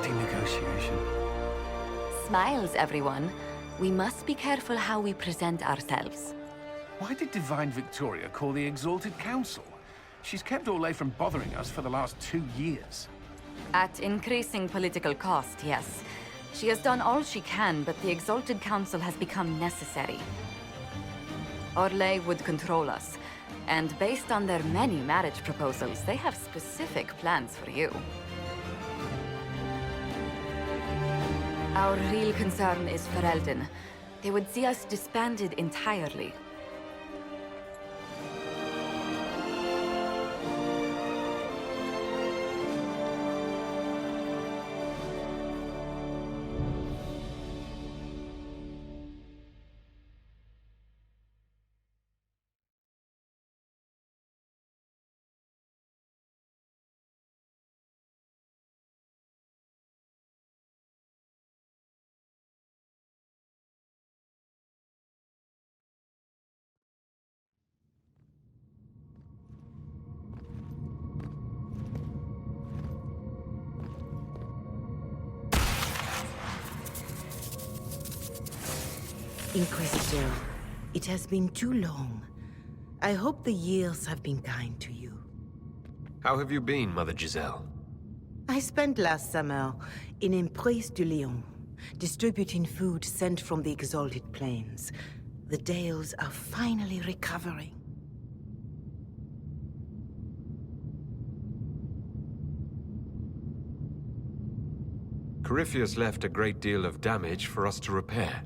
bloody negotiation. Smiles, everyone. We must be careful how we present ourselves. Why did Divine Victoria call the Exalted Council? She's kept Orlais from bothering us for the last 2 years. At increasing political cost, yes. She has done all she can, but the Exalted Council has become necessary. Orlais would control us, and based on their many marriage proposals, they have specific plans for you. Our real concern is Ferelden. They would see us disbanded entirely. Inquisitor, it has been too long. I hope the years have been kind to you. How have you been, Mother Giselle? I spent last summer in Emprise de Lyon, distributing food sent from the Exalted Plains. The Dales are finally recovering. Corypheus left a great deal of damage for us to repair.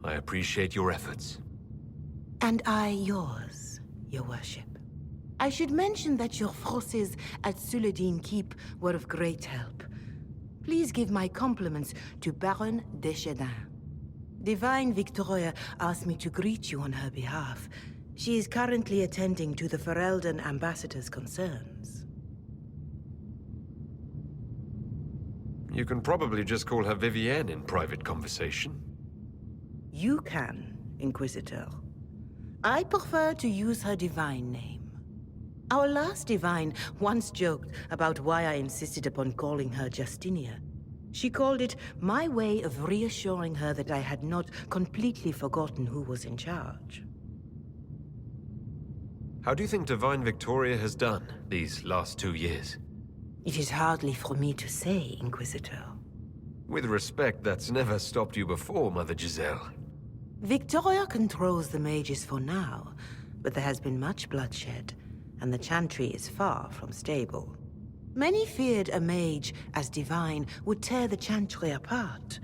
I appreciate your efforts. And I yours, your worship. I should mention that your forces at Suladin Keep were of great help. Please give my compliments to Baron Deschedin. Divine Victoria asked me to greet you on her behalf. She is currently attending to the Ferelden ambassador's concerns. You can probably just call her Vivienne in private conversation. You can, Inquisitor. I prefer to use her divine name. Our last divine once joked about why I insisted upon calling her Justinia. She called it my way of reassuring her that I had not completely forgotten who was in charge. How do you think Divine Victoria has done these last 2 years? It is hardly for me to say, Inquisitor. With respect, that's never stopped you before, Mother Giselle. Victoria controls the mages for now, but there has been much bloodshed, and the Chantry is far from stable. Many feared a mage, as divine, would tear the Chantry apart.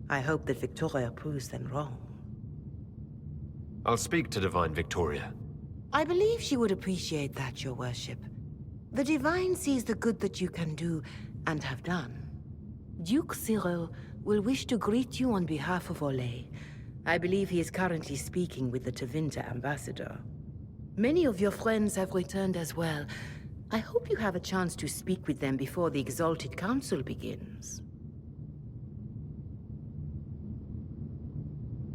I hope that Victoria proves them wrong. I'll speak to Divine Victoria. I believe she would appreciate that, your worship. The divine sees the good that you can do, and have done. Duke Cyril will wish to greet you on behalf of Orlais. I believe he is currently speaking with the Tevinter ambassador. Many of your friends have returned as well. I hope you have a chance to speak with them before the Exalted Council begins.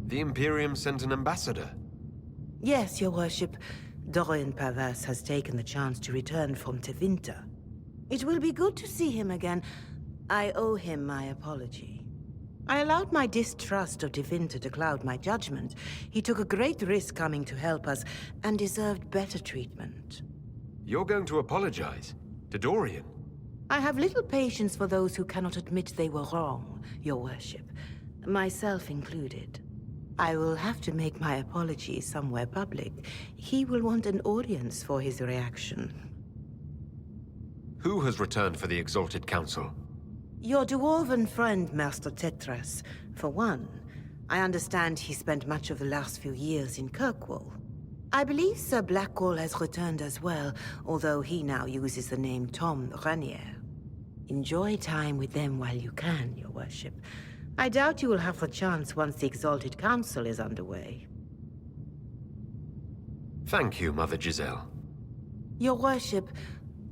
The Imperium sent an ambassador. Yes, your worship. Dorian Pavas has taken the chance to return from Tevinter. It will be good to see him again. I owe him my apology. I allowed my distrust of Tevinter to cloud my judgment. He took a great risk coming to help us, and deserved better treatment. You're going to apologize? To Dorian? I have little patience for those who cannot admit they were wrong, your worship. Myself included. I will have to make my apology somewhere public. He will want an audience for his reaction. Who has returned for the Exalted Council? Your dwarven friend, Master Tetras. For one, I understand he spent much of the last few years in Kirkwall. I believe Sir Blackwall has returned as well, although he now uses the name Tom Ranier. Enjoy time with them while you can, your worship. I doubt you will have a chance once the Exalted Council is underway. Thank you, Mother Giselle. Your worship,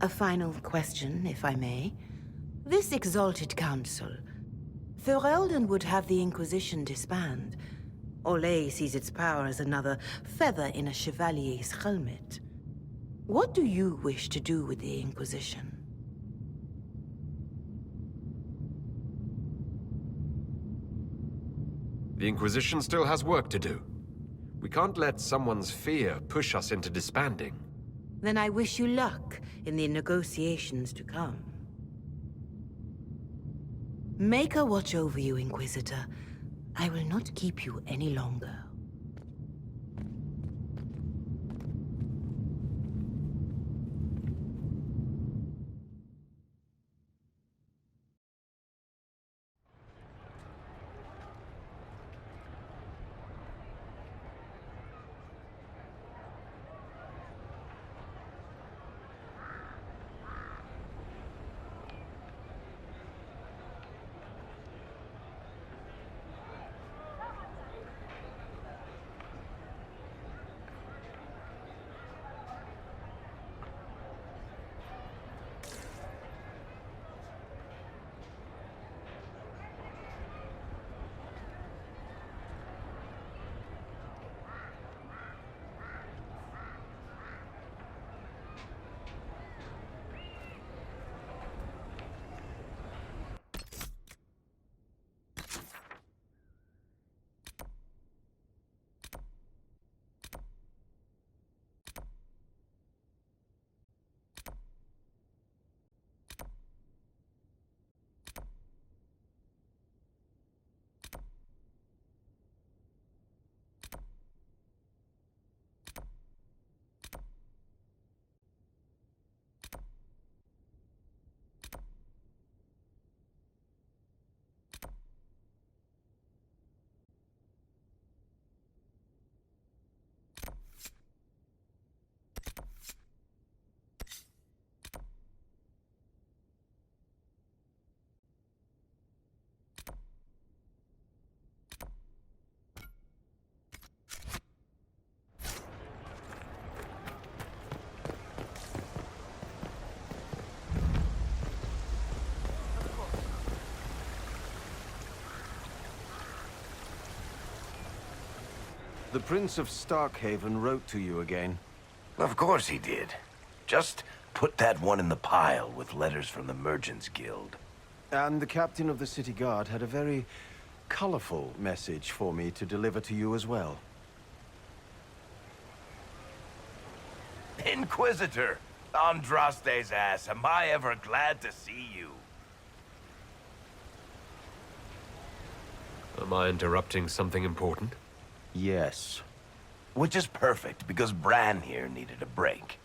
a final question, if I may. This Exalted Council, Ferelden would have the Inquisition disband. Orlais sees its power as another feather in a chevalier's helmet. What do you wish to do with the Inquisition? The Inquisition still has work to do. We can't let someone's fear push us into disbanding. Then I wish you luck in the negotiations to come. Maker watch over you, Inquisitor. I will not keep you any longer. The Prince of Starkhaven wrote to you again. Of course he did. Just put that one in the pile with letters from the Merchants Guild. And the captain of the city guard had a very colorful message for me to deliver to you as well. Inquisitor! Andraste's ass, am I ever glad to see you. Am I interrupting something important? Yes. Which is perfect, because Bran here needed a break.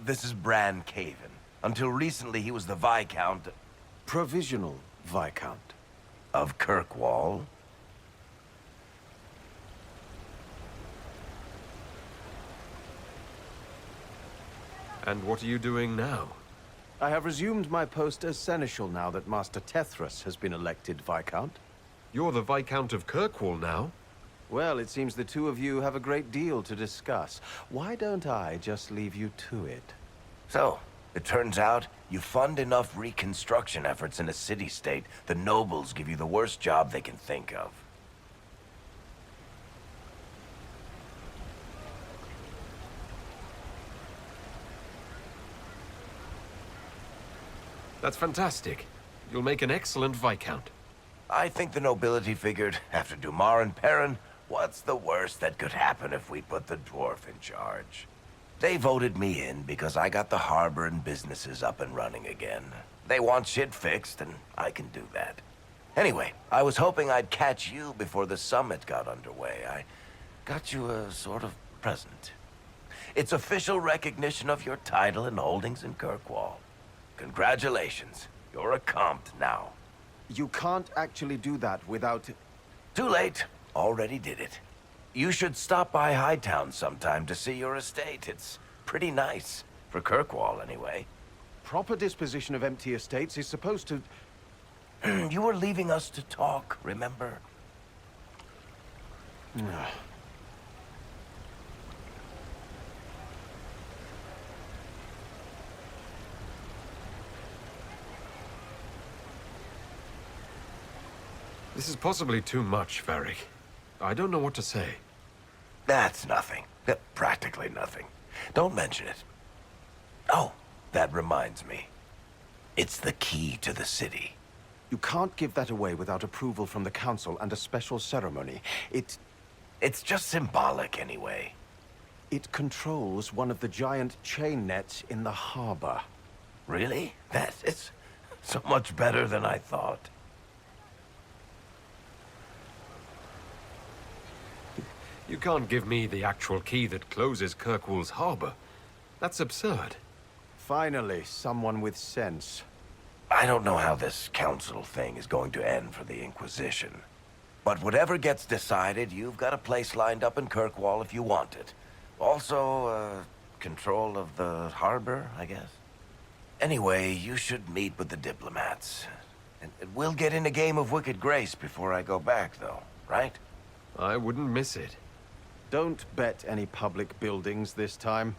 This is Bran Caven. Until recently, he was the Viscount... Provisional Viscount. of Kirkwall. And what are you doing now? I have resumed my post as Seneschal now that Master Tethras has been elected Viscount. You're the Viscount of Kirkwall now? Well, it seems the two of you have a great deal to discuss. Why don't I just leave you to it? So, it turns out you fund enough reconstruction efforts in a city-state, the nobles give you the worst job they can think of. That's fantastic. You'll make an excellent Viscount. I think the nobility figured, after Dumar and Perrin, what's the worst that could happen if we put the dwarf in charge? They voted me in because I got the harbor and businesses up and running again. They want shit fixed, and I can do that. Anyway, I was hoping I'd catch you before the summit got underway. I got you a sort of present. It's official recognition of your title and holdings in Kirkwall. Congratulations. You're a compt now. You can't actually do that without... Too late. Already did it. You should stop by Hightown sometime to see your estate. It's pretty nice. For Kirkwall, anyway. Proper disposition of empty estates is supposed to... You were leaving us to talk, remember? This is possibly too much, Varric. I don't know what to say. That's nothing. Practically nothing. Don't mention it. Oh, that reminds me. It's the key to the city. You can't give that away without approval from the Council and a special ceremony. It's just symbolic anyway. It controls one of the giant chain nets in the harbor. Really? That is so much better than I thought. You can't give me the actual key that closes Kirkwall's harbor. That's absurd. Finally, someone with sense. I don't know how this council thing is going to end for the Inquisition. But whatever gets decided, you've got a place lined up in Kirkwall if you want it. Also, control of the harbor, I guess. Anyway, you should meet with the diplomats. And we'll get in a game of Wicked Grace before I go back, though, right? I wouldn't miss it. Don't bet any public buildings this time.